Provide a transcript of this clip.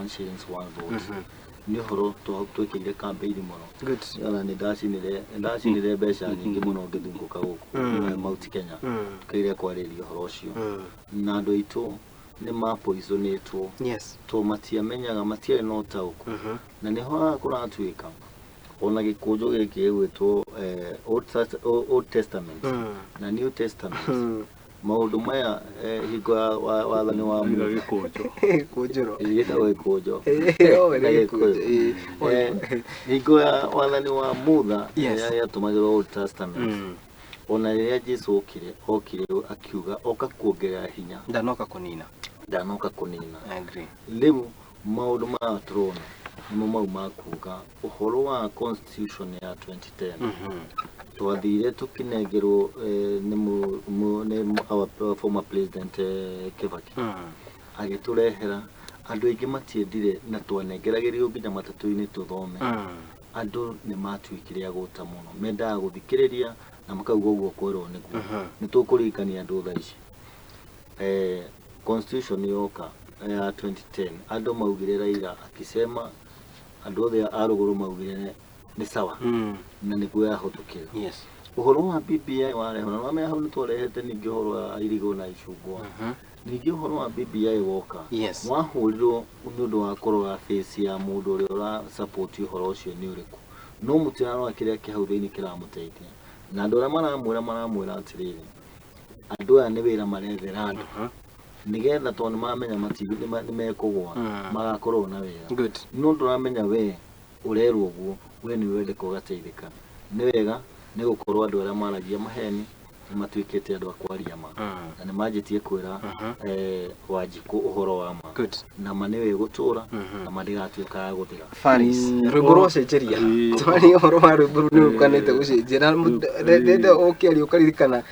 1 shillings 1 vote ni horo to twekire campaign muno yana ni ndacinire mbeca nyingi muno ngithunguka guku Mount Kenya tukaire kwariria horo ucio na andu aitu ni mapoisonetwo to matiamenyaga matiari no tauku na niho akuratuika ona gikujo giki gwitwo Old Testament na New Testament maundu maya hingo wathani wa gikujo kujiro igitawe kujo hingo wathani wa Mutha yatumagirwo Old Testament ona ya Jesu okire akiuga oka kuongerera hinya ndanoka kunina I agree limu maundu ma trona nimo mau makuga uhoro wa constitution ya 2010 twathire tukinengerwo ni our former president Kibaki agiturehera andu aingi matiendire na twanengeragirio nginya matatu-ini tuthome andu ni matuikire aguta muno mendaga guthikiriria na makauga uguo kwero niguo nitukurikania andu tha ici constitution yoka ya 2010 andu maugire Raila akisema andu othe aruguru maugire ni sawa na niguo yahotukira uhoro wa BBI warehona no meha ni twarehete ningi uhoro wa irigo na icungwa ningi uhoro wa BBI woka wahurirwo ni undu wa kurora face ya mundu uria ura support uhoro ucio ni uriku no mutirano akiria kihau thiini kiramuteithia na andu aria maramwira atiriri andu aya ni wira marethera andu nigetha to ni mamenya matibi ni mekugwa magakorwo na wira no nduramenya we urerwo guo we ni wende kugateithika ni wega ni gukorwo andu aria maragia maheni ni matuikite andu akwaria ma na ni manjitie kwira Wanjiku uhoro wa ma na maniwe gutura na madigatuika ya guthira Faris rwimbo rwacenjeria twari uhoro wa rwimbo ni ukanite gucenjera ndende okiaria ukaririkana